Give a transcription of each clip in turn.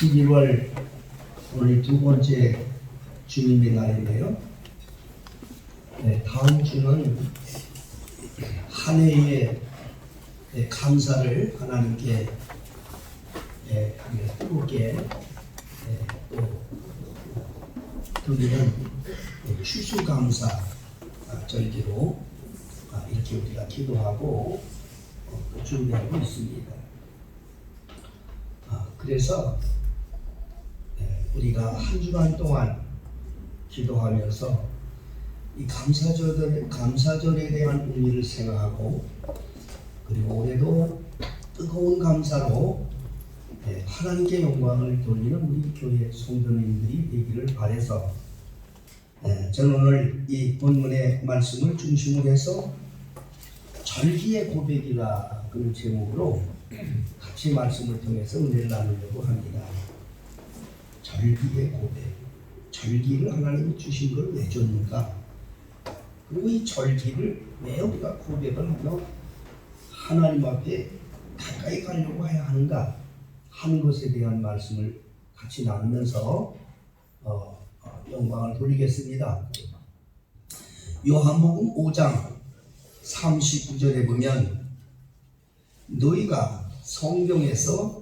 11월 오늘 두 번째 주님의 날인데요. 다음 주는 한 해의 감사를 하나님께 뜨겁게 또 드리는 추수감사 절기로 이렇게 우리가 기도하고 준비하고 있습니다. 그래서 우리가 한 주간 동안 기도하면서 이 감사절에 대한 의미를 생각하고, 그리고 올해도 뜨거운 감사로 하나님께 영광을 돌리는 우리 교회 성도님들이 되기를 바라서 저는 오늘 이 본문의 말씀을 중심으로 해서 절기의 고백이라 그런 제목으로 같이 말씀을 통해서 은혜를 나누려고 합니다. 절기의 고백. 절기를 하나님이 주신 걸 왜 줬는가? 그리고 이 절기를 왜 우리가 고백을 하며 하나님 앞에 가까이 가려고 해야 하는가 하는 것에 대한 말씀을 같이 나누면서 영광을 돌리겠습니다. 요한복음 5장 39절에 보면 너희가 성경에서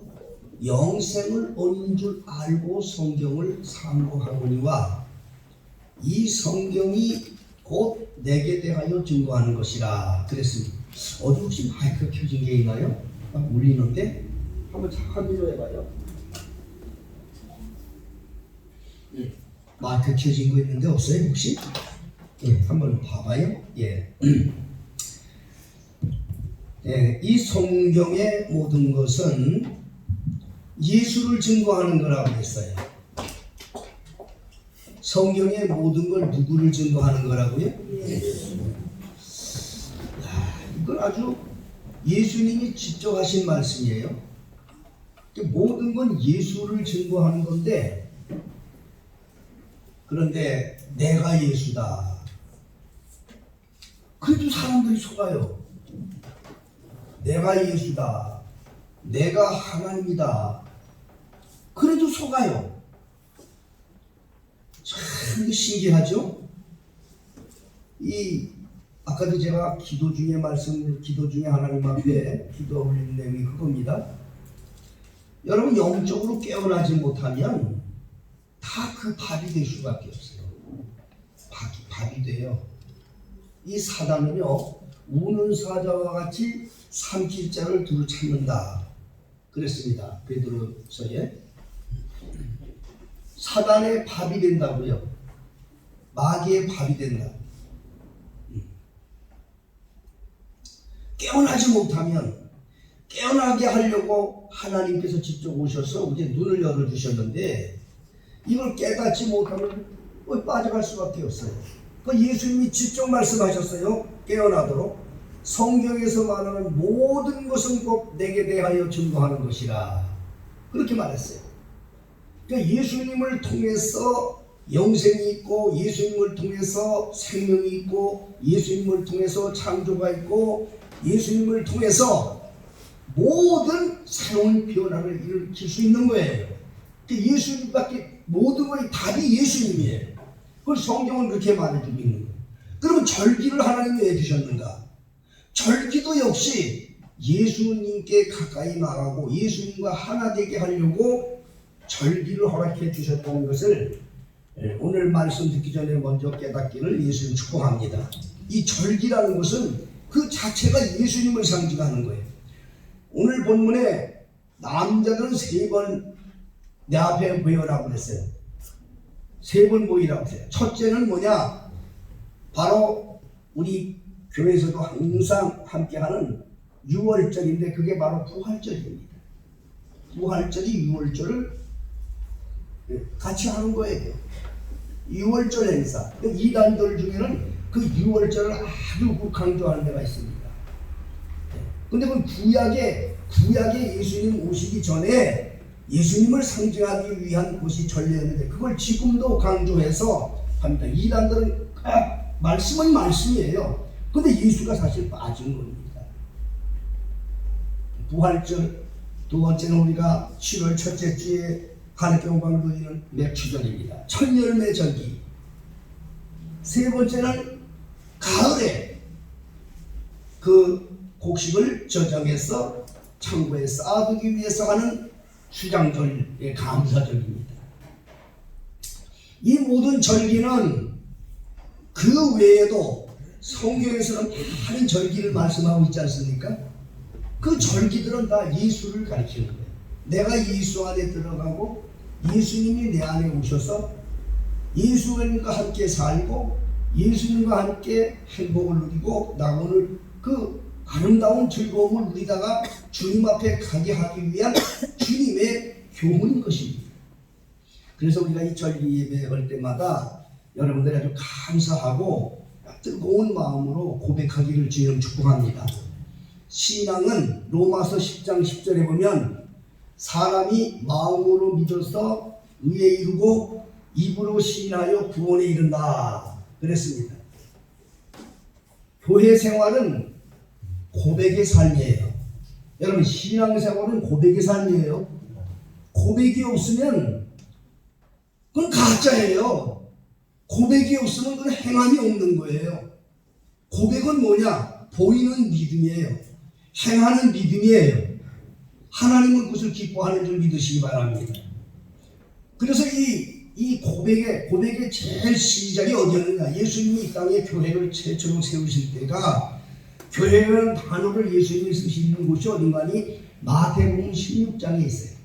영생을 얻는 줄 알고 성경을 상고하거니와 이 성경이 곧 내게 대하여 증거하는 것이라 그랬습니다. 어디 혹시 마이크 켜진 게 있나요? 울리는데 한번 확인 좀 해봐요. 마이크 켜진 거 있는데 없어요 혹시? 한번 봐봐요. 이 성경의 모든 것은 예수를 증거하는 거라고 했어요. 성경의 모든 걸 누구를 증거하는 거라고요? 이건 아주 예수님이 직접 하신 말씀이에요. 모든 건 예수를 증거하는 건데, 그런데 내가 예수다. 그래도 사람들이 속아요. 내가 예수다. 내가 하나님이다. 그래도 속아요. 참 신기하죠? 아까도 제가 기도 중에 하나님 앞에 기도 올리는 내용이 그겁니다. 여러분 영적으로 깨어나지 못하면 다 그 밥이 될 수밖에 없어요. 밥이 돼요. 이 사단은요, 우는 사자와 같이 삼킬 자를 두루 찾는다 그랬습니다. 베드로서에. 사단의 밥이 된다고요. 마귀의 밥이 된다. 깨어나지 못하면, 깨어나게 하려고 하나님께서 직접 오셔서 우리 눈을 열어주셨는데, 이걸 깨닫지 못하면 빠져갈 수밖에 없어요. 예수님이 직접 말씀하셨어요. 깨어나도록. 성경에서 말하는 모든 것은 곧 내게 대하여 증거하는 것이라 그렇게 말했어요. 그러니까 예수님을 통해서 영생이 있고, 예수님을 통해서 생명이 있고, 예수님을 통해서 창조가 있고, 예수님을 통해서 모든 새로운 변화를 일으킬 수 있는 거예요. 예수님밖에 모든 것이 답이 예수님이에요. 그걸 성경은 그렇게 말해주고 있는 거예요. 그러면 절기를 하나님이 왜 주셨는가? 절기도 역시 예수님께 가까이 나가고 예수님과 하나 되게 하려고 절기를 허락해 주셨다는 것을 오늘 말씀 듣기 전에 먼저 깨닫기를 예수님 축복합니다. 이 절기라는 것은 그 자체가 예수님을 상징하는 거예요. 오늘 본문에 남자들은 3번 내 앞에 모여라고 그랬어요. 3번 모이라고 했어요. 첫째는 뭐냐? 바로 우리 교회에서도 항상 함께하는 유월절인데 그게 바로 부활절입니다. 부활절이 유월절을 같이 하는 거예요. 유월절 행사. 이단들 중에는 그 유월절을 아주 강조하는 데가 있습니다. 근데 그 구약에 예수님 오시기 전에 예수님을 상징하기 위한 곳이 전례였는데 그걸 지금도 강조해서 합니다. 이단들은 말씀은 말씀이에요. 근데 예수가 사실 빠진 겁니다. 부활절 두 번째는 우리가 7월 첫째 주에 하나님께 영광을 돌리는 맥주절입니다. 천열매 절기. 세 번째는 가을에 그 곡식을 저장해서 창고에 쌓아두기 위해서 하는 수장절의 감사절입니다. 이 모든 절기는 그 외에도 성경에서는 많은 절기를 말씀하고 있지 않습니까? 그 절기들은 다 예수를 가리키는 거예요. 내가 예수 안에 들어가고 예수님이 내 안에 오셔서 예수님과 함께 살고 예수님과 함께 행복을 누리고 나 오늘 그 아름다운 즐거움을 누리다가 주님 앞에 가게 하기 위한 주님의 교훈인 것입니다. 그래서 우리가 이 절기 예배할 때마다 여러분들이 아주 감사하고 뜨거운 마음으로 고백하기를 주님 축복합니다. 신앙은 로마서 10장 10절에 보면 사람이 마음으로 믿어서 의에 이르고 입으로 시인하여 구원에 이른다 그랬습니다. 교회 생활은 고백의 삶이에요. 여러분 신앙생활은 고백의 삶이에요. 고백이 없으면 그건 가짜예요. 고백이 없으면 그건 행함이 없는 거예요. 고백은 뭐냐? 보이는 믿음이에요. 행하는 믿음이에요. 하나님은 그것을 기뻐하는 줄 믿으시기 바랍니다. 그래서 이 고백의 제일 시작이 어디였느냐? 예수님이 이 땅에 교회를 최초로 세우실 때가 교회라는 단어를 예수님이 쓰시는 곳이 어딘가니 마태복음 16장에 있어요.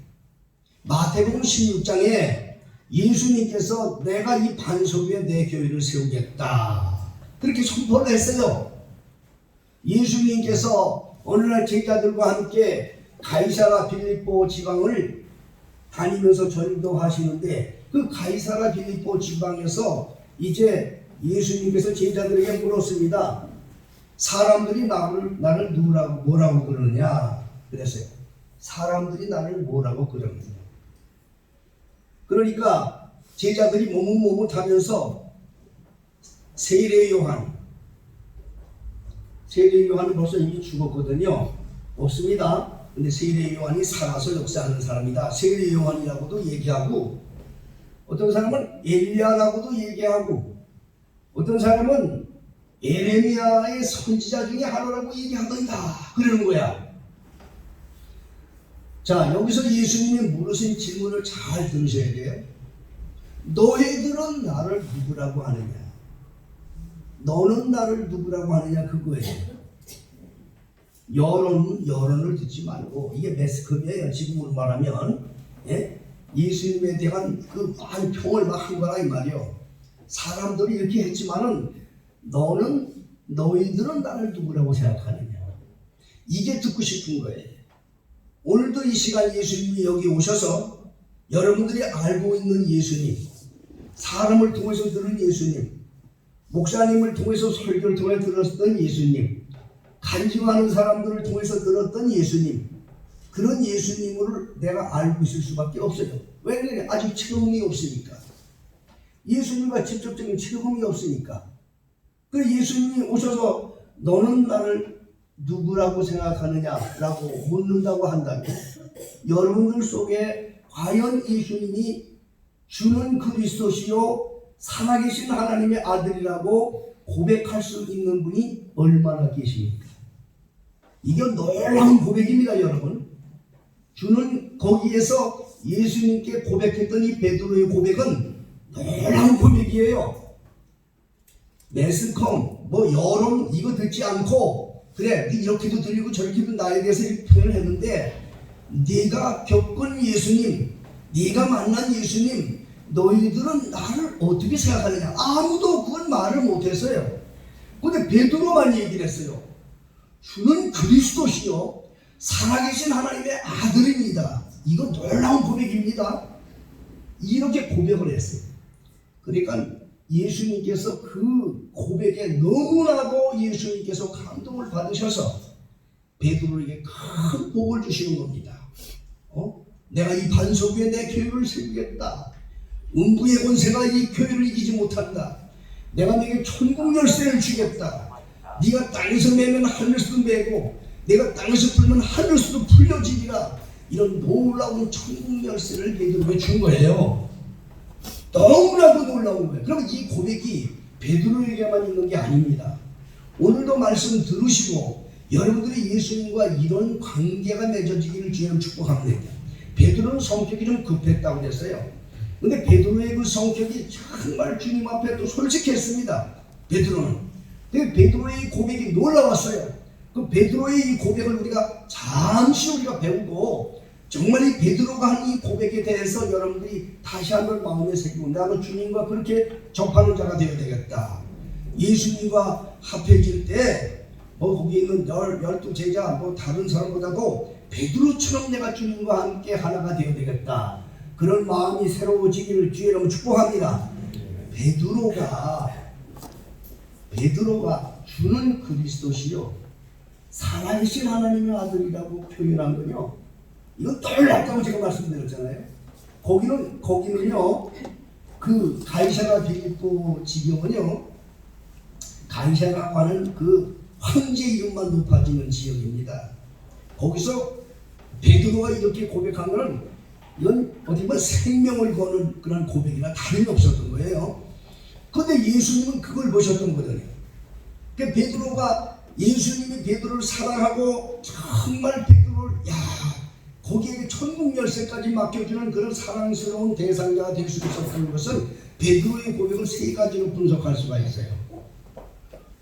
마태복음 16장에 예수님께서 내가 이 반석 위에 내 교회를 세우겠다 그렇게 선포를 했어요. 예수님께서 어느 날 제자들과 함께 가이사라 빌립보 지방을 다니면서 전도하시는데 그 가이사라 빌립보 지방에서 이제 예수님께서 제자들에게 물었습니다. 사람들이 나를 뭐라고 그러느냐 그랬어요. 사람들이 나를 뭐라고 그러느냐. 그러니까 제자들이 머뭇머뭇하면서 세례 요한은 벌써 이미 죽었거든요. 없습니다. 근데 세례 요한이 살아서 역사하는 사람이다. 세례 요한이라고도 얘기하고 어떤 사람은 엘리야라고도 얘기하고 어떤 사람은 에레미야의 선지자 중에 하나라고 얘기하던다 그러는 거야. 자, 여기서 예수님이 물으신 질문을 잘 들으셔야 돼요. 너희들은 나를 누구라고 하느냐? 너는 나를 누구라고 하느냐 그거예요. 여론을 듣지 말고 이게 매스컴이에요. 지금으로 말하면 예수님에 대한 그 많은 평을 막 한 거라 이 말이요. 사람들이 이렇게 했지만은 너희들은 나를 누구라고 생각하느냐? 이게 듣고 싶은 거예요. 오늘도 이 시간 예수님이 여기 오셔서 여러분들이 알고 있는 예수님, 사람을 통해서 들은 예수님, 목사님을 통해서 설교를 통해 들었던 예수님, 간증하는 사람들을 통해서 들었던 예수님, 그런 예수님을 내가 알고 있을 수밖에 없어요. 왜 그래? 아직 체험이 없으니까. 예수님과 직접적인 체험이 없으니까. 그 예수님이 오셔서 너는 나를 누구라고 생각하느냐라고 묻는다고 한다면 여러분들 속에 과연 예수님이 주는 그리스도시요 살아계신 하나님의 아들이라고 고백할 수 있는 분이 얼마나 계십니까? 이게 놀라운 고백입니다, 여러분. 주는 거기에서 예수님께 고백했던 이 베드로의 고백은 놀라운 고백이에요. 매스컴, 여론 이거 듣지 않고 그래 이렇게도 들리고 저렇게도 나에 대해서 이렇게 표현을 했는데 네가 겪은 예수님, 네가 만난 예수님, 너희들은 나를 어떻게 생각하느냐? 아무도 그건 말을 못했어요. 근데 베드로만 얘기를 했어요. 주는 그리스도시요 살아계신 하나님의 아들입니다. 이거 놀라운 고백입니다. 이렇게 고백을 했어요. 그러니까 예수님께서 그 고백에 너무나도 예수님께서 감동을 받으셔서 베드로에게 큰 복을 주시는 겁니다. 내가 이 반석 위에 내 교회를 세우겠다. 음부의 권세가 이 교회를 이기지 못한다. 내가 네게 천국 열쇠를 주겠다. 네가 땅에서 매면 하늘에서도 매고 내가 땅에서 풀면 하늘에서도 풀려지리라. 이런 놀라운 천국 열쇠를 베드로에게 준 거예요. 너무나도 놀라운 거예요. 그러면 이 고백이 베드로에게만 있는 게 아닙니다. 오늘도 말씀 들으시고 여러분들이 예수님과 이런 관계가 맺어지기를 주님 축복합니다. 베드로는 성격이 좀 급했다고 그랬어요. 근데 베드로의 그 성격이 정말 주님 앞에 또 솔직했습니다. 베드로는. 근데 베드로의 고백이 놀라웠어요. 그 베드로의 이 고백을 우리가 잠시 우리가 배우고 정말 이 베드로가 한 이 고백에 대해서 여러분들이 다시 한번 마음에 새기고 나도 주님과 그렇게 접하는 자가 되어야 되겠다. 예수님과 합해질 때 뭐 거기 있는 12 제자 뭐 다른 사람보다도 베드로처럼 내가 주님과 함께 하나가 되어야 되겠다. 그런 마음이 새로워지기를 주의 이름으로 축복합니다. 베드로가 주는 그리스도시요 살아계신 하나님의 아들이라고 표현한 건요. 이건 놀랍다고 제가 말씀드렸잖아요. 거기는요 그 가이사랴 빌립보 지경은요 가이사랴라고 하는 그 황제 이름만 높아지는 지역입니다. 거기서 베드로가 이렇게 고백한 것은 이건 어디 보면 생명을 거는 그런 고백이나 다름이 없었던 거예요. 그런데 예수님은 그걸 보셨던 거잖아요. 그러니까 베드로가 예수님이 베드로를 사랑하고 정말 베드로를 거기에 천국 열쇠까지 맡겨주는 그런 사랑스러운 대상자가 될 수 있었다는 것은 베드로의 고백을 세 가지로 분석할 수가 있어요.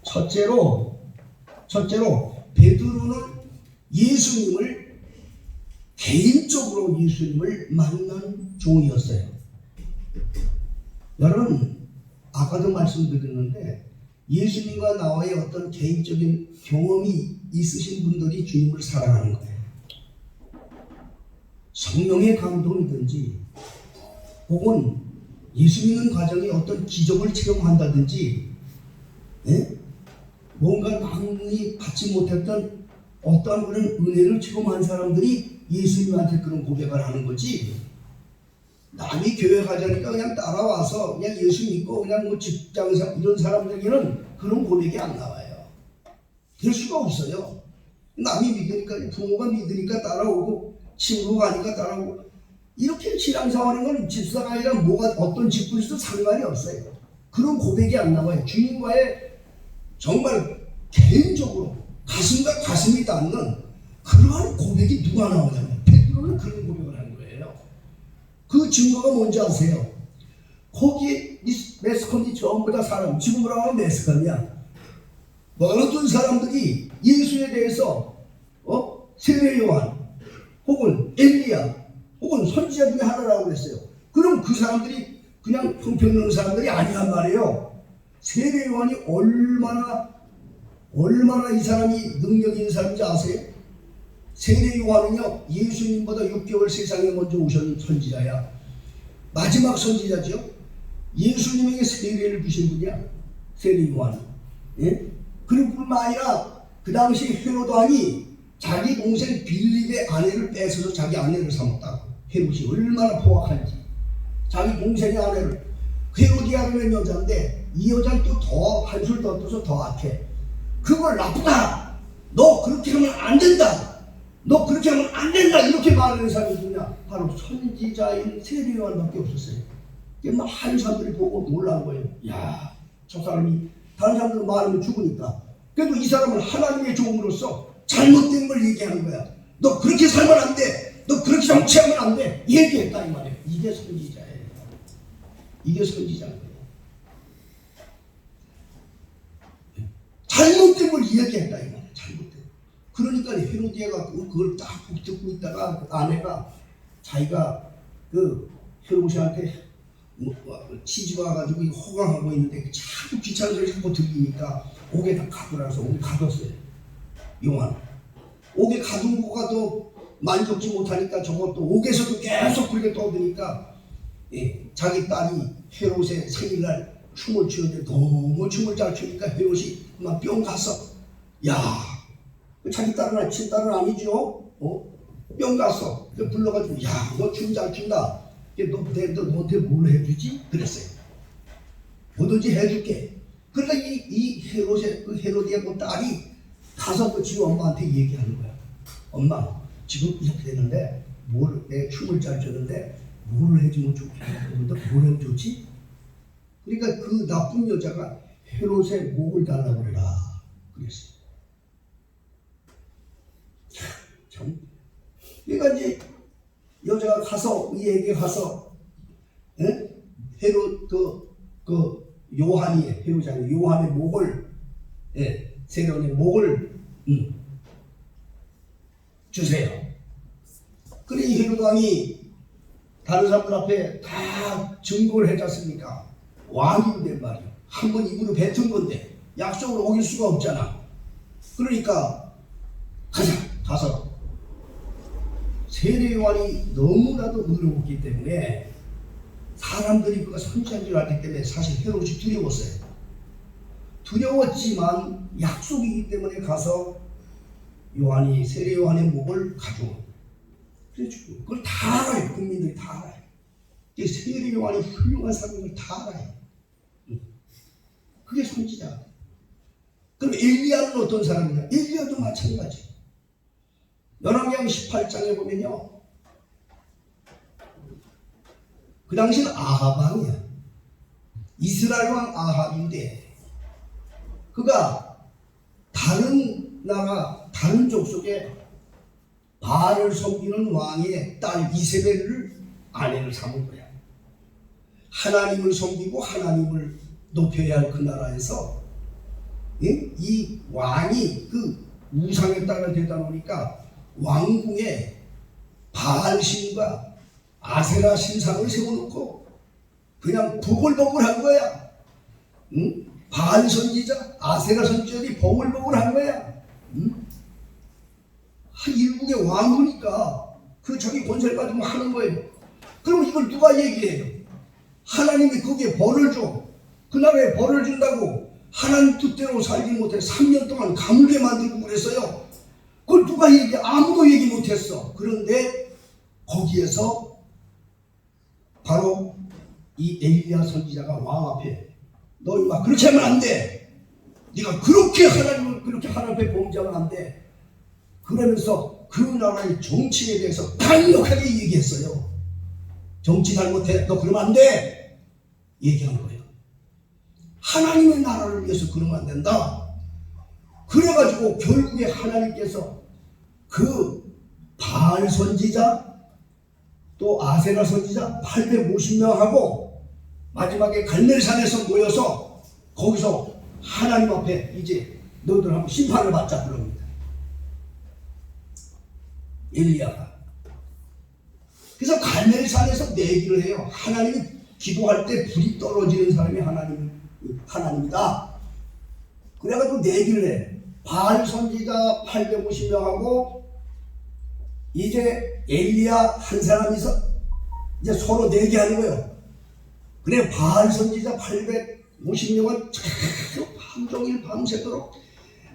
첫째로 베드로는 예수님을 개인적으로 예수님을 만난 종이었어요. 여러분 아까도 말씀드렸는데 예수님과 나와의 어떤 개인적인 경험이 있으신 분들이 주님을 사랑하는 거예요. 성령의 감동이든지 혹은 예수 믿는 과정에 어떤 기적을 체험한다든지 뭔가 남이 받지 못했던 어떠한 그런 은혜를 체험한 사람들이 예수님한테 그런 고백을 하는 거지, 남이 교회 가자니까 그냥 따라와서 그냥 예수 믿고 그냥 뭐 직장에서 이런 사람들에게는 그런 고백이 안 나와요. 될 수가 없어요. 남이 믿으니까, 부모가 믿으니까 따라오고 친구가 가니까 따라오고, 이렇게 신앙생활하는 건 집사가 아니라 뭐가 어떤 직분에서도 상관이 없어요. 그런 고백이 안 나와요. 주님과의 정말 개인적으로 가슴과 가슴이 닿는 그러한 고백이 누가 나오냐면 베드로는 그런 고백을 하는 거예요. 그 증거가 뭔지 아세요? 거기에 매스컴이 전부 다 사람, 지금으로 하면 매스컴이야. 모든 사람들이 예수에 대해서 세례 요한 혹은 엘리야 혹은 선지자 중에 하나라고 그랬어요. 그럼 그 사람들이 그냥 형편없는 사람들이 아니란 말이에요. 세례 요한이 얼마나 이 사람이 능력 있는 사람인지 아세요? 세례 요한은요 예수님보다 6개월 세상에 먼저 오신 선지자야. 마지막 선지자죠. 예수님에게 세례를 주신 분이야, 세례 요한. 그리고 뿐만 아니라 그 당시 헤로드 왕이 자기 동생 빌립의 아내를 뺏어서 자기 아내를 삼았다고. 헤롯이 얼마나 포악한지. 자기 동생의 아내를, 헤로디아라는 여자인데 이 여자는 또 더 한술 더 떠서 더 악해. 그걸 나쁘다, 너 그렇게 하면 안 된다, 너 그렇게 하면 안 된다, 이렇게 말하는 사람이 누구냐? 바로 선지자인 세례 요한밖에 없었어요. 많은 사람들이 보고 놀란 거예요. 야, 저 사람이, 다른 사람들은 말하면 죽으니까, 그래도 이 사람은 하나님의 종으로서 잘못된 걸 얘기하는 거야. 너 그렇게 살면 안 돼, 너 그렇게 정치하면 안 돼, 얘기했다 이 말이에요. 이게 선지자예요. 이게 선지자예요. 잘못된 걸 이야기했다 이 말이에요. 잘못된. 그러니까 헤로디아가 그걸 딱 듣고 있다가 그 아내가 자기가 그 헤롯한테 치즈가 와가지고 호강하고 있는데 자꾸 귀찮은 소리 자꾸 들리니까 옥에 다 가두라서 옥에 가뒀어요. 요한 옥에 가둔 거가 또 만족지 못하니까 저것도 옥에서도 계속 그렇게 떠드니까 자기 딸이 헤롯의 생일날 춤을 추는데 너무 춤을 잘 추니까 헤롯이 막 뿅 갔어. 야, 자기 딸은 친딸은 아니죠. 뿅 갔어. 불러가지고 야, 너 춤 잘 춘다. 너한테 뭘 해주지? 그랬어요. 뭐든지 해줄게. 그러니까 이 헤롯의 그 헤로디아 그 딸이 가서 그 지금 엄마한테 얘기하는 거야. 엄마, 지금 이렇게 되는데 내 춤을 잘 췄는데 뭘 해주면 좋겠냐. 그런데 뭘 해주면 좋지? 그러니까 그 나쁜 여자가 헤롯의 목을 달라고 그래라 그랬어요. 참. 그러니까 이제 여자가 가서 이에게 가서 헤롯 그 요한이 헤롯이 아니고 요한의 목을 세례원의 목을 주세요. 그래 헤롯 왕이 다른 사람들 앞에 다 증거를 해줬으니까 왕인데 말이야. 한번 입으로 뱉은 건데 약속을 어길 수가 없잖아. 그러니까 가서 세례요한이 너무나도 의로웠기 때문에 사람들이 그가 선지한 줄 알기 때문에 사실 헤롯이 두려웠어요. 두려웠지만 약속이기 때문에 가서 요한이 세례요한의 목을 가져온. 그래가지고 그걸 다 알아요. 국민들이 다 알아요. 세례요한이 훌륭한 사람인 걸 다 알아요. 그게 선지자. 그럼 엘리야는 어떤 사람이냐? 엘리야도 마찬가지. 열왕기상 18장에 보면요. 그 당시는 아합 왕이야. 이스라엘 왕 아합인데 그가 다른 나라 다른 족속에 바알을 섬기는 왕의 딸 이세벨을 아내를 삼은 거야. 하나님을 섬기고 하나님을 높여야 할 그 나라에서 이 왕이 그 우상의 딸을 되다 보니까 왕궁에 바알 신과 아세라 신상을 세워놓고 그냥 보글보글한 거야. 바알 선지자, 아세라 선지자들이 보글보글한 거야. 일국의 왕후니까 그 자기 권세를 가지고 하는 거예요. 그럼 이걸 누가 얘기해요? 하나님이 거기에 벌을 줘. 그 나라에 벌을 준다고 하나님 뜻대로 살지 못해 3년 동안 가물게 만들고 그랬어요. 그걸 누가 얘기해? 아무도 얘기 못했어. 그런데 거기에서 바로 이 엘리야 선지자가 왕 앞에 너 임마 그렇게 하면 안 돼. 네가 그렇게 하나님 앞에 범죄하면 안 돼. 그러면서 그 나라의 정치에 대해서 강력하게 얘기했어요. 정치 잘못해. 너 그러면 안 돼. 얘기한 거예요. 하나님의 나라를 위해서 그러면 안 된다. 그래가지고 결국에 하나님께서 그 바알 선지자 또 아세라 선지자 850명하고 마지막에 갈멜산에서 모여서 거기서 하나님 앞에 이제 너희들 한번 심판을 받자 그럽니다. 엘리야가. 그래서 갈멜산에서 내기를 해요. 하나님이 기도할 때 불이 떨어지는 사람이 하나님이다. 그래가지고 내기를 해. 바알 선지자 850명하고 이제 엘리야 한 사람이서 이제 서로 내기하는 거예요. 그래 바알 선지자 850명은 계속 하루 종일 밤새도록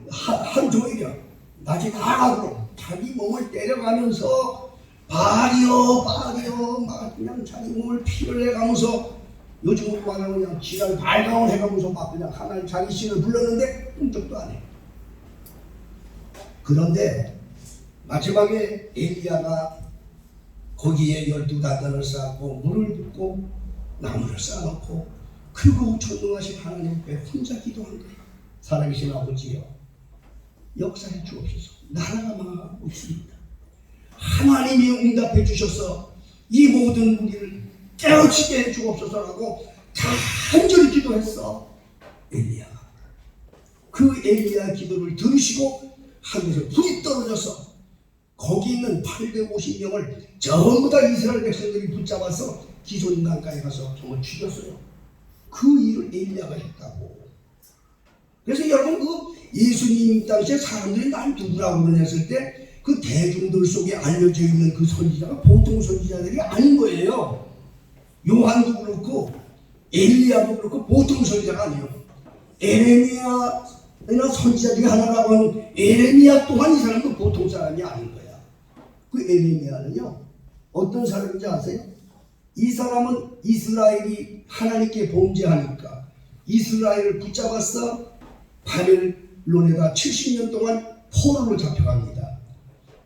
하루 종일이야. 낮에 나가도록 자기 몸을 때려가면서 바알이여 막 그냥 자기 몸을 피를 내가면서 요즘 우리 말하면 그냥 지랄 발광을 해가면서 막 그냥 하나님 자기 신을 불렀는데 꿈쩍도 안 해. 그런데 마지막에 엘리야가 거기에 12단단을 쌓고 물을 붓고 나무를 쌓아놓고 크고 전능하신 하나님 앞에 혼자 기도한 거야. 살아계신 아버지여 역사해 주옵소서. 나라가 망하고 있습니다. 하나님이 응답해 주셔서 이 모든 우리를 깨우치게 해 주옵소서라고 간절히 기도했어. 엘리야가. 그 엘리야 기도를 들으시고 하늘에서 불이 떨어져서 거기 있는 850명을 전부 다 이스라엘 백성들이 붙잡아서 기손 강가에 가서 정말 죽였어요. 그 일을 엘리야가 했다고. 그래서 여러분 그 예수님 당시에 사람들이 날 누구라고 그랬을 때 그 대중들 속에 알려져 있는 그 선지자가 보통 선지자들이 아닌 거예요. 요한도 그렇고 엘리야도 그렇고 보통 선지자가 아니에요. 에레미야나 선지자 중에 하나라고 하는 에레미야 또한 이 사람도 보통 사람이 아닌 거야. 그 에레미야는요 어떤 사람인지 아세요? 이 사람은 이스라엘이 하나님께 범죄하니까 이스라엘을 붙잡았어. 바벨론에다 70년 동안 포로로 잡혀갑니다.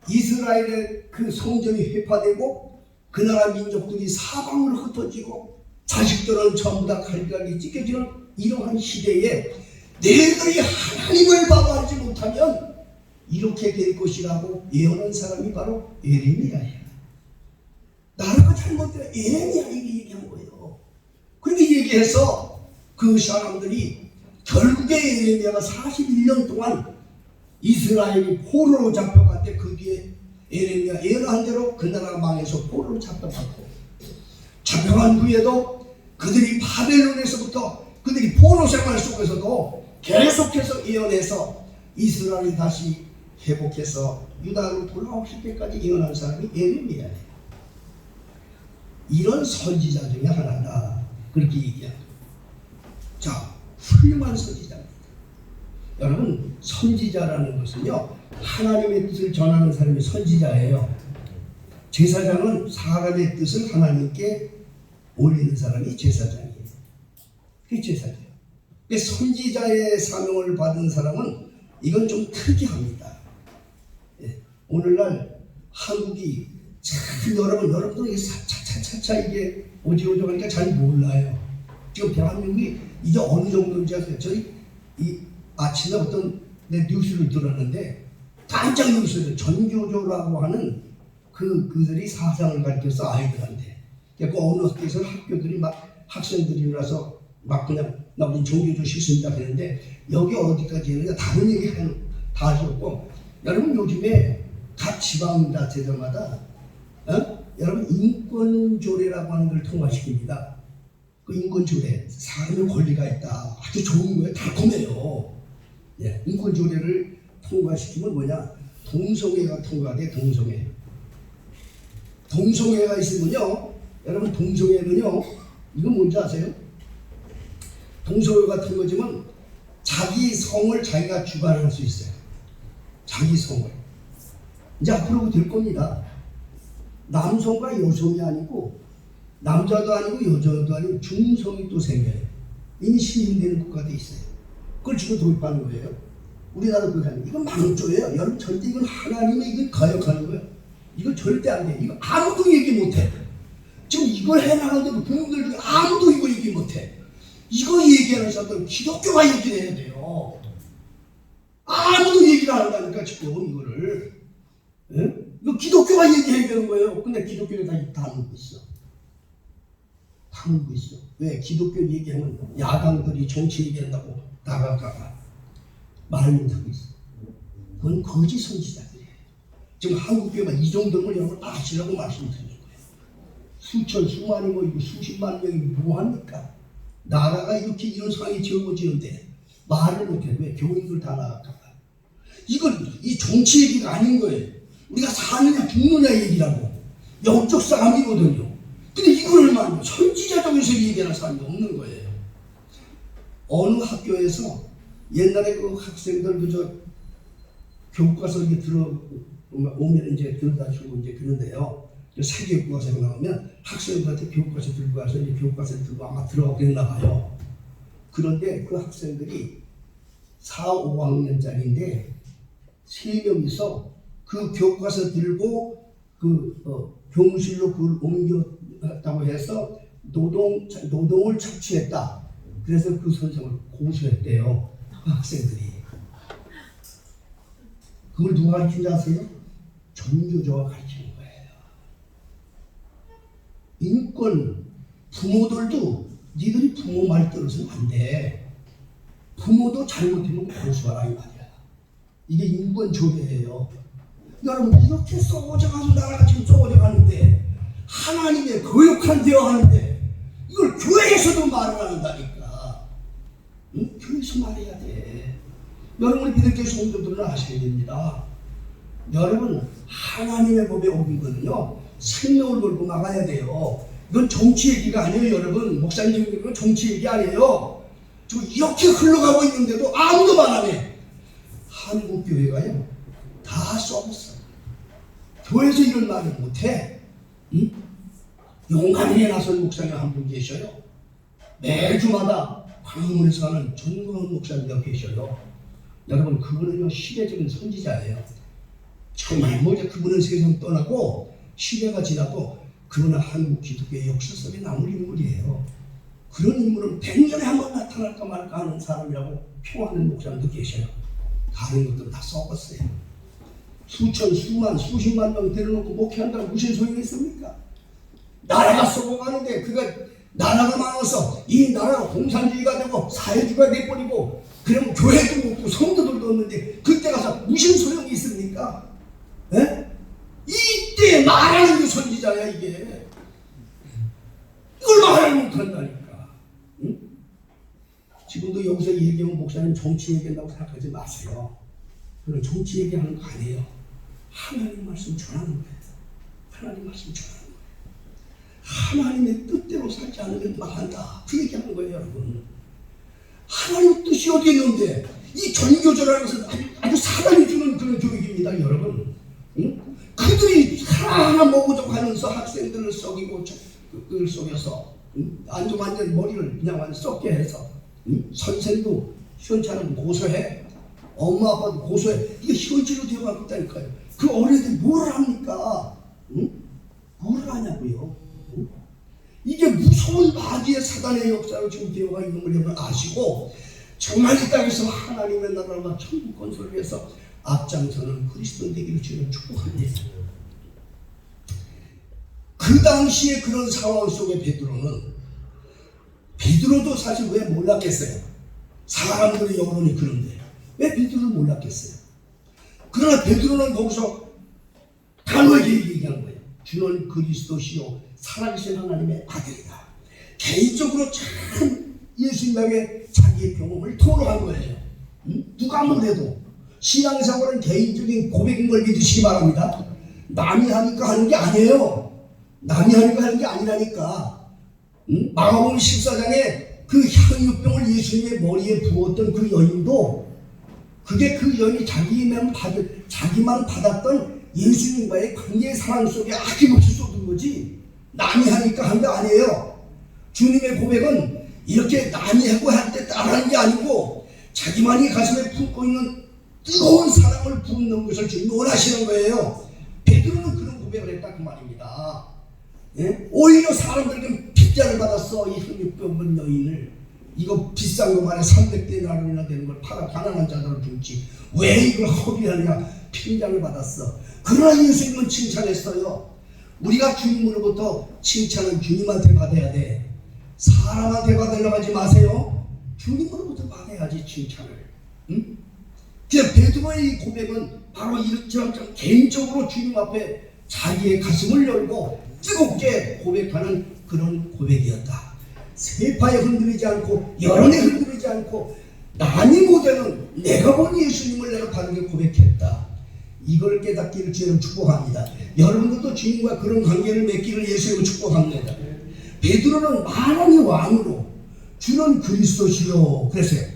이스라엘의 그 성전이 회파되고 그 나라 민족들이 사방으로 흩어지고 자식들은 전부 다 갈갈이 찢겨지는 이러한 시대에 너희들이 하나님을 바로 알지 못하면 이렇게 될 것이라고 예언한 사람이 바로 예레미야예요. 나라가 잘못되어 예레미야 이렇게 얘기한 거예요. 그렇게 얘기해서 그 사람들이 결국에 예레미야가 41년 동안 이스라엘이 포로로 잡혀갔대. 그 뒤에 예레미야 예언한 대로 그 나라가 망해서 포로로 잡혀갔고, 잡혀간 후에도 그들이 바벨론에서부터 그들이 포로 생활 속에서도 계속해서 예언해서 이스라엘이 다시 회복해서 유다로 돌아오실 때까지 예언한 사람이 예레미야예요. 이런 선지자 중에 하나다. 그렇게 얘기합니다. 자, 훌륭한 선지자입니다. 여러분, 선지자라는 것은요, 하나님의 뜻을 전하는 사람이 선지자예요. 제사장은 사람의 뜻을 하나님께 올리는 사람이 제사장이에요. 그게 제사장이에요. 선지자의 사명을 받은 사람은 이건 좀 특이합니다. 예, 오늘날 한국이 참 여러분들이 차차차차 이게 오지오지하니까 잘 몰라요. 지금 대한민국이 이제 어느 정도인지 아세요? 저희 이 아침에 어떤 내 뉴스를 들었는데 깜짝 놀랐어요. 전교조라고 하는 그들이 사상을 가르쳐서 아이들한테. 그 어느 학교에서 학교들이 막 학생들이라서 막 그냥 나 우리 전교조 싫습니다 그랬는데 여기 어디까지 했느냐 다른 얘기 다 하셨고, 여러분 요즘에 각 지방자치들마다 여러분 인권조례라고 하는 걸 통과시킵니다. 그 인권조례, 사람의 권리가 있다. 아주 좋은 거예요. 달콤해요. 예, 인권조례를 통과시키면 뭐냐? 동성애가 통과돼. 동성애가 있으면요, 여러분 동성애는요, 이거 뭔지 아세요? 동성애 같은 거지만 자기 성을 자기가 주관할 수 있어요. 자기 성을. 이제 앞으로 될 겁니다. 남성과 여성이 아니고 남자도 아니고 여자도 아니고 중성이 또 생겨요. 이미 시민되는 국가도 있어요. 그걸 지금 도입하는 거예요. 우리나라 그렇게 하는 이건 망조예요. 여러분 절대 이건 하나님의 이건 거역하는 거예요. 이건 절대 안 돼. 이거 아무도 얘기 못해. 지금 이걸 해나가는데도 부모들 중에 아무도 이거 얘기 못해. 이거 얘기하는 사람들은 기독교가 얘기를 해야 돼요. 아무도 얘기를 안 한다니까 지금 이거를. 예? 이거 기독교가 얘기해야 되는 거예요. 근데 기독교를 다 묻고 있어. 다 묻고 있어. 왜? 기독교 얘기하면 야당들이 정치 얘기한다고 나갈까봐 말을 못하고 있어. 그건 거짓 선지자들이에요. 지금 한국교회가 이 정도면 여러분 아시라고 말씀드리는 거예요. 수천, 수만이 모이고 수십만 명이 뭐합니까? 나라가 이렇게 이런 상황이 지어지는데 말을 못해. 왜? 교인들 다 나갈까봐. 이건 이 정치 얘기가 아닌 거예요. 우리가 사느냐 죽느냐 얘기라고. 영적 싸움이거든요. 근데 이거를 말이야. 선지자적에서 얘기하는 사람이 없는 거예요. 어느 학교에서 옛날에 그 학생들 그저 교과서 이렇게 오면 이제 들어다 주고 이제 그런데요. 세계교과서가 나오면 학생들한테 교과서 들고 와서 이제 교과서를 들고 아마 들어가겠나 봐요. 그런데 그 학생들이 4, 5학년짜리인데 3명이서 그 교과서 들고 교무실로 그걸 옮겼다고 해서 노동을 착취했다. 그래서 그 선생을 고소했대요. 그 학생들이. 그걸 누가 가르친지 아세요? 전교조가 가르치는 거예요. 인권, 부모들도 니들이 부모 말 들어서는 안 돼. 부모도 잘못하면 고소하라 이 말이야. 이게 인권조례예요. 여러분 이렇게 썩어져가서 나라가 지금 썩어져가는데 하나님의 거역한 대화하는데 이걸 교회에서도 말을 안 한다니까. 응? 교회에서 말해야 돼. 여러분 믿을게 성도들은 아셔야 됩니다. 여러분 하나님의 법에 어긴 거는요 생명을 걸고 나가야 돼요. 이건 정치 얘기가 아니에요. 여러분 목사님 이건 정치 얘기 아니에요. 지금 이렇게 흘러가고 있는데도 아무도 말 안 해. 한국 교회가요 다 썩었어. 교회에서 이런 말을 못해. 응? 용감히 나선 목사님 한 분 계셔요. 매주마다 광화문에서 하는 전광훈 목사님이 계셔요. 여러분 그분은요 시대적인 선지자예요. 정말 뭐 이제 그분은 세상 떠나고 시대가 지나도 그분은 한국 기독교의 역사 속에 남을 인물이에요. 그런 인물은 100년에 한 번 나타날까 말까 하는 사람이라고 평하는 목사님도 계셔요. 다른 것들은 다 썩었어요. 수천, 수만, 수십만 명 데려놓고 목회한다고 무슨 소용이 있습니까? 나라가 썩어가는데 그가 나라가 많아서 이 나라가 공산주의가 되고 사회주의가 돼버리고 그러면 교회도 없고 성도들도 없는데 그때 가서 무슨 소용이 있습니까? 에? 이때 말하는 게 선지자야 이게. 이걸 말을 못한다니까. 응? 지금도 여기서 얘기하면 목사님 정치 얘기한다고 생각하지 마세요. 그런 정치 얘기하는 거 아니에요. 하나님 말씀 전하는 거예요. 하나님 말씀 전하는 거예요. 하나님의 뜻대로 살지 않으면 망한다. 그 얘기하는 거예요, 여러분. 하나님 뜻이 어디 있는데 이 전교조라는 것은 아주 사람이 주는 그런 교육입니다, 여러분. 응? 그들이 하나하나 먹으려고 하면서 학생들을 썩이고 그걸 속여서 아주 완전 머리를 그냥 완전 썩게 해서 선생도 시원찮으면 고소해. 엄마 아빠도 고소해. 이게 현실로 되어가고 있다니까요. 그 어린애들이 뭘 합니까? 응? 뭘 하냐고요. 응? 이게 무서운 마귀의 사단의 역사로 지금 되어가 있는 걸 여러분 아시고 정말 이 땅에서 하나님의 나라와 천국 건설을 위해서 앞장서는 그리스도 되기를 주님 축복합니다. 그 당시에 그런 상황 속에 베드로도 사실 왜 몰랐겠어요? 사람들의 여론이 그런데 왜 베드로를 몰랐겠어요? 그러나 베드로는 거기서 단호하게 얘기한 거예요. 주는 그리스도시요 살아계신 하나님의 아들이다. 개인적으로 참 예수님에게 자기의 경험을 토로한 거예요. 누가 뭐래도 신앙생활은 개인적인 고백인 걸 믿으시기 바랍니다. 남이 하니까 하는 게 아니에요. 남이 하니까 하는 게 아니라니까. 마가복음 14장에 그 향유병을 예수님의 머리에 부었던 그 여인도 그게 그 여인이 자기만 받았던 예수님과의 관계의 사랑 속에 아낌없이 쏟은 거지 남이 하니까 한 게 아니에요. 주님의 고백은 이렇게 남이 하고 할 때 따라하는 게 아니고 자기만이 가슴에 품고 있는 뜨거운 사랑을 붓는 것을 주님이 원하시는 거예요. 베드로는 그런 고백을 했다 그 말입니다. 예? 오히려 사람들에게 핍자를 받았어. 이 흑육병 여인을 이거 비싼 거 말에 300데나리온이나 되는 걸 팔아 가난한 자들을 줬지 왜 이걸 허비하느냐 핀장을 받았어. 그러나 예수님은 칭찬했어요. 우리가 주님으로부터 칭찬은 주님한테 받아야 돼. 사람한테 받으려고 하지 마세요. 주님으로부터 받아야지 칭찬을. 응? 베드로의 이 고백은 바로 이처럼 개인적으로 주님 앞에 자기의 가슴을 열고 뜨겁게 고백하는 그런 고백이었다. 세파에 흔들리지 않고 여론에 흔들리지 않고 남이 못하는 내가 본 예수님을 내가 바르게 고백했다. 이걸 깨닫기를 주님 축복합니다. 여러분들도 주님과 그런 관계를 맺기를 예수님을 축복합니다. 베드로는 만왕의 왕으로 주는 그리스도시요 그랬어요.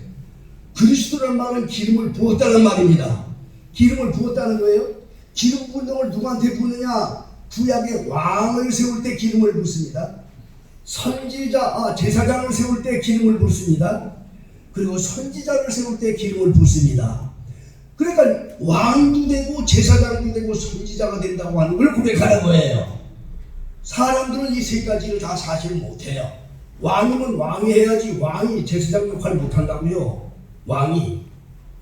그리스도라는 말은 기름을 부었다는 말입니다. 기름을 부었다는 거예요. 기름 부는 누구한테 부느냐? 구약의 왕을 세울 때 기름을 붓습니다. 선지자, 제사장을 세울 때 기름을 붓습니다. 그리고 선지자를 세울 때 기름을 붓습니다. 그러니까 왕도 되고 제사장도 되고 선지자가 된다고 하는 걸 고백하는 거예요. 사람들은 이 세 가지를 다 사실 못해요. 왕이면 왕이 해야지 왕이 제사장 역할을 못한다고요. 왕이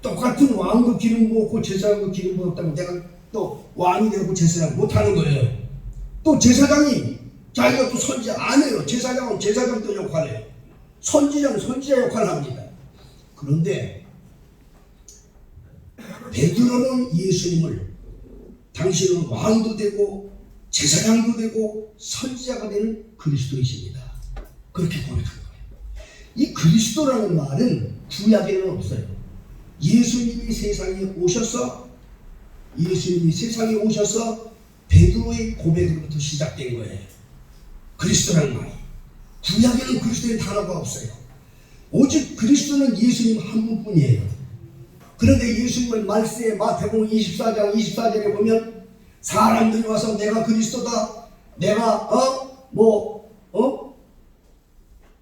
똑같은 왕도 기름 부었고 제사장도 기름 부었다고 내가 또 왕이 되고 제사장 못하는 거예요. 또 제사장이 자기가 또 선지자 안 해요. 제사장은 제사장도 역할을 해요. 선지자는 선지자 역할을 합니다. 그런데 베드로는 예수님을 당신은 왕도 되고 제사장도 되고 선지자가 되는 그리스도이십니다. 그렇게 고백한 거예요. 이 그리스도라는 말은 구약에는 없어요. 예수님이 세상에 오셔서 베드로의 고백으로부터 시작된 거예요. 그리스도라는 말이. 구약에는 그리스도의 단어가 없어요. 오직 그리스도는 예수님 한 분뿐이에요. 그런데 예수님을 말세에 마태복음 24장 24절에 보면 사람들이 와서 내가 그리스도다, 내가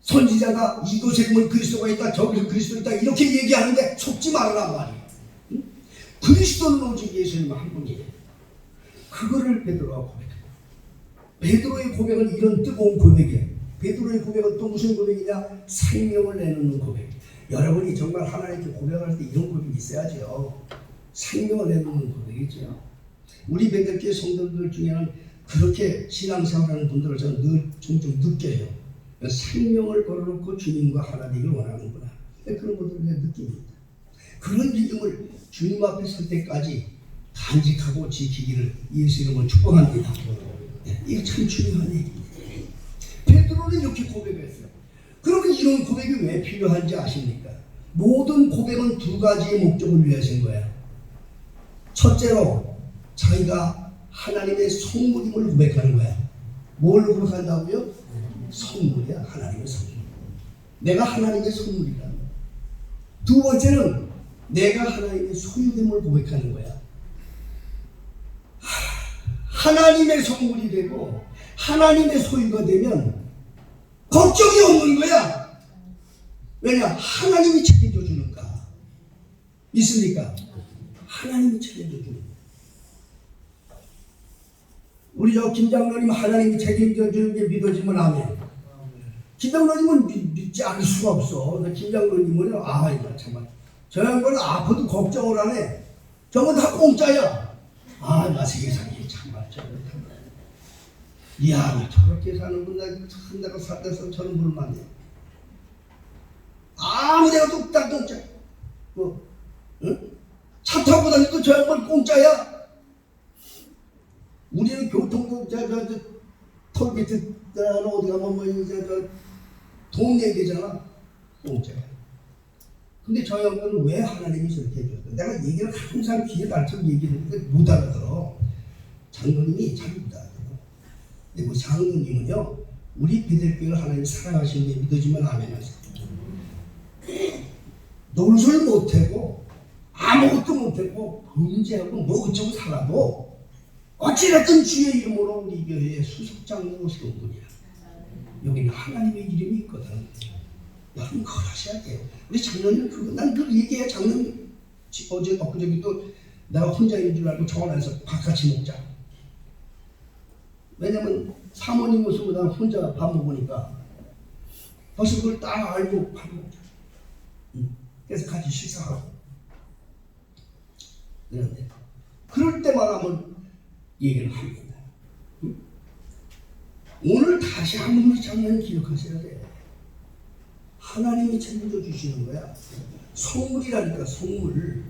선지자다, 이곳에 보면 그리스도가 있다, 저기서 그리스도 있다 이렇게 얘기하는데 속지 말라는 말이에요. 그리스도는 오직 예수님 한 분이에요. 그거를 베드로가 고백해요. 베드로의 고백은 이런 뜨거운 고백이에요. 베드로의 고백은 또 무슨 고백이냐? 생명을 내놓는 고백. 여러분이 정말 하나님께 고백할 때 이런 고백이 있어야죠. 생명을 내놓는 고백이죠. 우리 베들교회 성도들 중에는 그렇게 신앙생활하는 분들을 저는 늘 종종 느껴요. 생명을 걸어놓고 주님과 하나 되기를 원하는구나. 그런 것들을 그냥 느낍니다. 그런 믿음을 주님 앞에 설 때까지 간직하고 지키기를 예수 이름으로 축복합니다. 이게 참 중요한 얘기입니다. 베드로는 이렇게 고백했어요. 그러면 이런 고백이 왜 필요한지 아십니까? 모든 고백은 두 가지의 목적을 위해서인 거예요. 첫째로 자기가 하나님의 성물임을 고백하는 거야. 뭘 고백한다고요? 성물이야. 하나님의 성물. 내가 하나님의 성물이다. 두 번째는 내가 하나님의 소유됨을 고백하는 거야. 하나님의 성물이 되고 하나님의 소유가 되면 걱정이 없는 거야. 왜냐? 하나님이 책임져 주는가. 있습니까? 하나님이 책임져 주는 거야. 우리 김장로님 하나님이 책임져 주는 게 믿어지면 아멘. 김장로님은 믿지 않을 수가 없어. 김장로님은 이거 정말 저 양반은 아파도 걱정을 안 해. 저건 다 공짜야. 나 세상에 정말 이야, 저렇게 사는구나. 내가 살면서 저런 분을 만나. 아무 데가 뚝딱 공짜. 응? 차 타고 다니도 저 양반 공짜야. 우리는 교통도 톨게이트 어디 가면 돈 내야 되잖아. 공짜야. 근데 저 양반은 왜 하나님이 저렇게 해줬어? 내가 얘기를 항상 귀에 달처럼 얘기했는데 못 알아들어. 장로님이 잘 못 알아들어. 근데 그 장로님은요, 우리 베들교회를 하나님 사랑하시는 게 믿어지면 아멘 하세요. 노릇을 못하고 아무것도 못하고 범죄하고 뭐 어쩌고 살아도 어찌됐든 주의 이름으로 우리 교회의 수석장로 세운 분이야. 여기는 하나님의 이름이 있거든. 여러분 그걸 하셔야 돼요. 우리 장로님 그거 난 늘 얘기해. 장로님 어제 엊그저께도 내가 혼자 있는 줄 알고 전화해서 밥 같이 먹자. 왜냐면 사모님 모습으로 난 혼자 밥 먹으니까 벌써 그걸 딱 알고 밥 먹자. 그래서 같이 식사하고. 그런데 그럴 때마다 한번 얘기를 합니다. 오늘 다시 한번 우리 장로님 기억하셔야 돼. 하나님이 책임져 주시는 거야. 성물이라니까, 성물.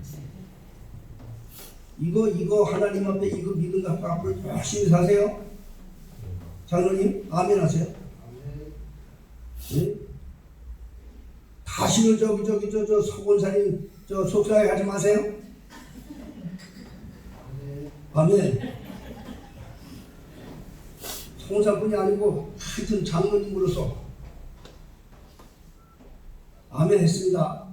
이거 하나님 앞에 이거 믿음 갖고 앞으로 열심히 사세요. 장로님 아멘 하세요. 네? 다시는 저 서본사님 속상하게 하지 마세요. 아멘. 서본사뿐이 아니고 하여튼 장로님으로서 아멘 했습니다.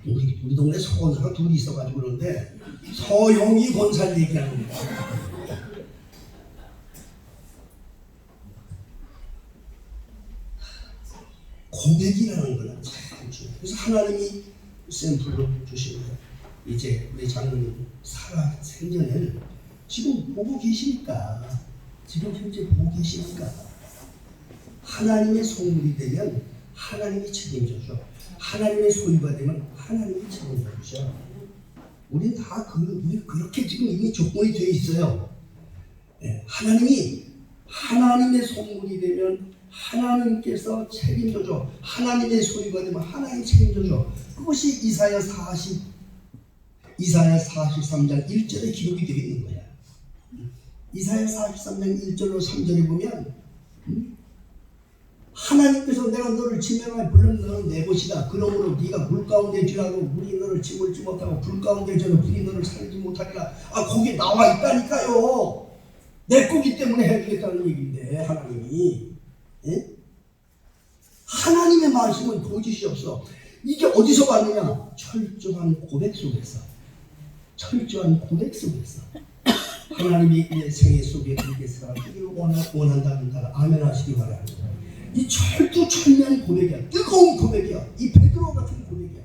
우리 동네 서원사가 둘이 있어가지고 그러는데 서영이 권사를 얘기하는 겁니다. 고백이라는 거는 참 중요해요. 그래서 하나님이 샘플로 주십니다. 이제 우리 장로님 살아 생전에는 지금 보고 계시니까, 지금 현재 보고 계시니까 하나님의 소물이 되면 하나님이 책임져줘. 하나님의 소유가 되면 하나님이 책임져주셔. 우리는 다 우리 그렇게 지금 이미 조건이 되어 있어요. 네, 하나님이 하나님의 소물이 되면 하나님께서 책임져줘. 하나님의 소유가 되면 하나님이 책임져줘. 그것이 이사야 43장 1절에 기록이 되어 있는 거야. 이사야 43장 1절로 3절에 보면 하나님께서 내가 너를 지명하여 불렀는 너는 내 것이다. 그러므로 네가 물 가운데 지라도 물이 너를 지물지 못하고 불 가운데 지라도 불이 너를 살리지 못하리라. 거기에 나와 있다니까요. 내 거기 때문에 해주겠다는 얘기인데 하나님이. 예? 하나님의 말씀은 거짓이 없어. 이게 어디서 왔느냐? 철저한 고백 속에서. 철저한 고백 속에서. 하나님이 내 생애 속에 그렇게 살아주기를 원한다는 날 아멘 하시기 바랍니다. 이 철두철미한 고백이야. 뜨거운 고백이야. 이 베드로 같은 고백이야.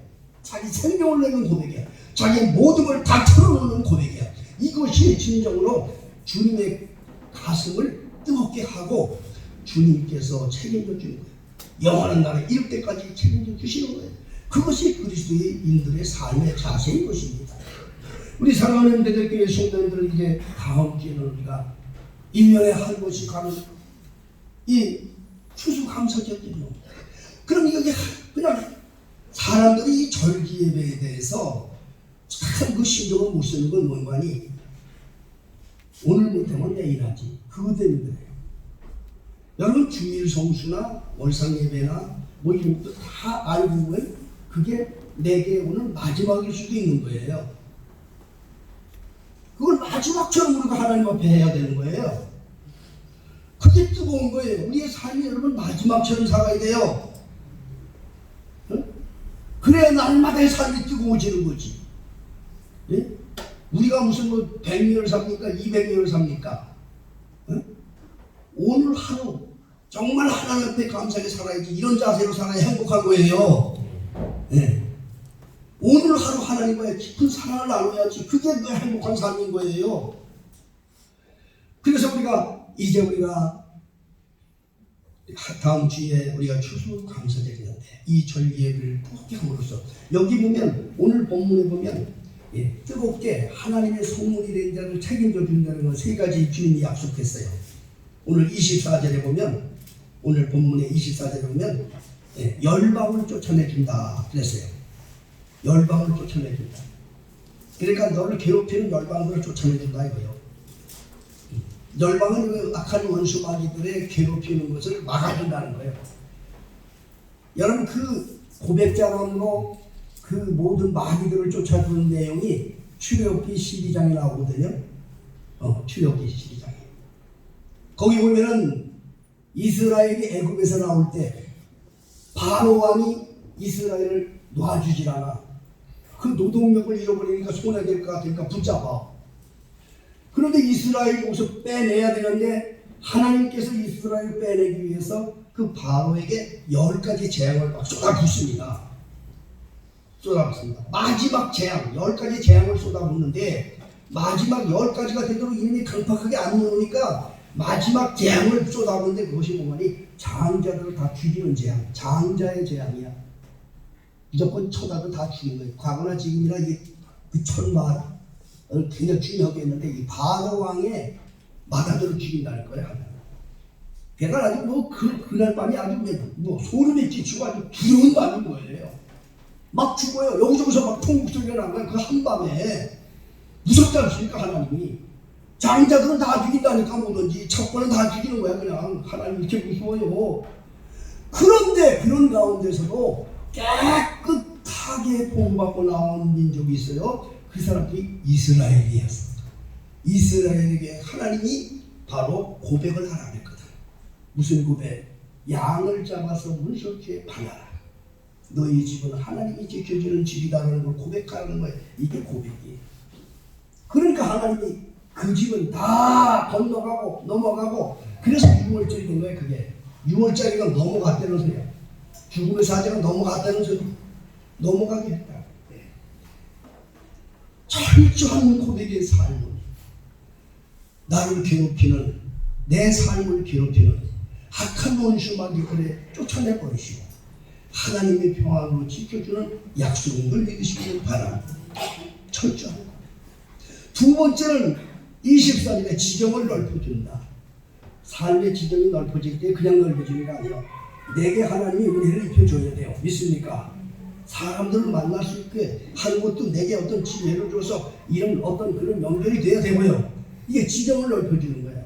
자기 생명을 내는 고백이야. 자기의 모든 걸 다 털어놓는 고백이야. 이것이 진정으로 주님의 가슴을 뜨겁게 하고 주님께서 책임져 주는 거예요. 영원한 날에 이럴 때까지 책임져 주시는 거예요. 그것이 그리스도인들의 삶의 자세인 것입니다. 우리 사랑하는 대들교회 성도님들은 이제 다음 주에는 우리가 1년에 한 번씩 가는 이 추수감사절입니다. 그럼 이게 그냥 사람들이 이 절기 예배에 대해서 참 그 신경을 못 쓰는 건 뭔가니 오늘 못하면 내일 하지. 그것 때문에 그래요. 여러분 주일 성수나 월상 예배나 뭐 이런 것도 다 알고 보면 그게 내게 오는 마지막일 수도 있는 거예요. 그걸 마지막처럼 우리가 하나님 앞에 해야 되는 거예요. 그게 뜨거운 거예요. 우리의 삶이 여러분 마지막처럼 살아야 돼요. 응? 그래야 날마다의 삶이 뜨거워지는 거지. 예? 우리가 무슨 뭐 100년을 삽니까? 200년을 삽니까? 응? 오늘 하루 정말 하나님 앞에 감사하게 살아야지. 이런 자세로 살아야 행복한 거예요. 예. 오늘 하루 하나님과의 깊은 사랑을 나눠야지. 그게 그 행복한 삶인 거예요. 그래서 이제 우리가 다음 주에 우리가 추수감사절인데 이 절기 예배를 뜨겁게 함으로써 여기 보면 오늘 본문에 보면 뜨겁게 하나님의 소문이 된 자를 책임져 준다는 건 세 가지 주님이 약속했어요. 오늘 24절에 보면 오늘 본문의 24절에 보면 열방을 쫓아내준다 그랬어요. 열방을 쫓아내준다. 그러니까 너를 괴롭히는 열방들을 쫓아내준다 이거예요. 열방은 그 악한 원수 마귀들의 괴롭히는 것을 막아준다는 거예요. 여러분 그 고백자론으로 그 모든 마귀들을 쫓아주는 내용이 출애굽기 12장에 나오거든요. 출애굽기 12장에. 거기 보면은 이스라엘이 애굽에서 나올 때 바로 왕이 이스라엘을 놔주질 않아. 그 노동력을 잃어버리니까 손해될 것 같으니까 붙잡아. 그런데 이스라엘이 여기서 빼내야 되는데 하나님께서 이스라엘을 빼내기 위해서 그 바로에게 10가지 재앙을 막 쏟아붓습니다. 마지막 재앙, 10가지 재앙을 쏟아붓는데 마지막 10가지가 되도록 이놈이 강팍하게 안 놓으니까 마지막 재앙을 쏟아붓는데 그것이 뭐니? 장자들을 다 죽이는 재앙, 장자의 재앙이야. 무조건 쳐다도 다 죽이는 거예요. 과거나 지금이나 그 천마를 굉장히 중요하게 했는데 이 바로 왕의 마다들을 죽인다는 거예요. 걔가 아주 그날 밤이 아주 소름이 끼치고 아주 두려운 밤인 거예요. 막 죽어요. 여기저기서 막 통곡 소리가 난 거야. 그 한밤에 무섭지 않습니까 하나님이. 장자들은 다 죽인다니까 뭐든지 첩보는 다 죽이는 거야. 그냥 하나님 이렇게 무서워요. 그런데 그런 가운데서도 깨끗하게 복받고 나온 민족이 있어요. 그 사람들이 이스라엘이었습니다. 이스라엘에게 하나님이 바로 고백을 하라 그랬거든. 무슨 고백? 양을 잡아서 문설주에 팔아라. 너희 집은 하나님이 지켜주는 집이다라는 걸 고백하는 거예요. 이게 고백이에요. 그러니까 하나님이 그 집은 다 건너가고 넘어가고 그래서 6월절이 된 거예요. 그게 6월절이가 넘어갔다는 소리야. 죽음의 사자가 넘어갔다는 소리. 넘어가게 했다. 철저한 고백의 삶은 나를 괴롭히는 내 삶을 괴롭히는 악한 원수 마귀들에 쫓아내버리시고 하나님의 평안으로 지켜주는 약속인 걸 믿으시길 바랍니다. 철저한 것. 두 번째는 24절에 지경을 넓혀준다. 삶의 지경이 넓어질 때 그냥 넓어지는 게 아니라 내게 하나님이 은혜를 입혀줘야 돼요. 믿습니까? 사람들을 만날 수 있게 하는 것도 내게 어떤 지혜를 줘서 이런 어떤 그런 연결이 돼야 되고요. 이게 지경을 넓혀주는 거예요.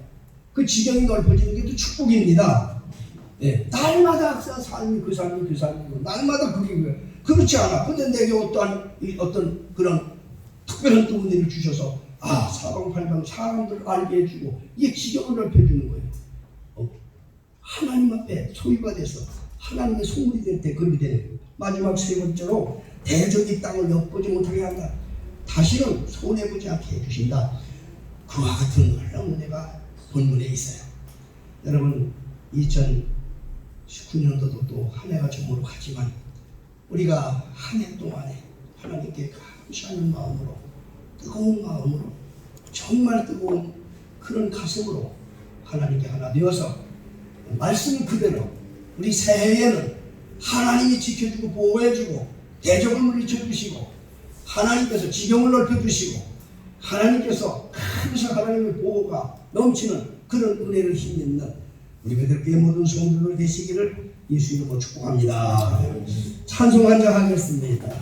그 지경이 넓어지는 게 또 축복입니다. 날마다 삶이 그 삶이고 날마다 그게 거예요. 그렇지 않아. 근데 내게 어떤 그런 특별한 또 은혜를 주셔서 사방팔방 사람들을 알게 해주고 이게 지경을 넓혀주는 거예요. 하나님 앞에 소유가 돼서 하나님의 소물이 될 때 그렇게 되는 거예요. 마지막 세 번째로 대적이 땅을 엿보지 못하게 한다. 다시는 손해보지 않게 해주신다. 그와 같은 놀라운 은혜가 본문에 있어요. 여러분 2019년도도 또 한 해가 저물어 가지만 우리가 한 해 동안에 하나님께 감사하는 마음으로, 뜨거운 마음으로, 정말 뜨거운 그런 가슴으로 하나님께 하나 되어서 말씀 그대로 우리 새해에는 하나님이 지켜주고 보호해주고 대적을 물리쳐주시고 하나님께서 지경을 넓혀주시고 하나님께서 항상 하나님의 보호가 넘치는 그런 은혜를 힘입는 우리 베들교회 모든 성도들 되시기를 예수 이름으로 축복합니다. 찬송 한장 하겠습니다.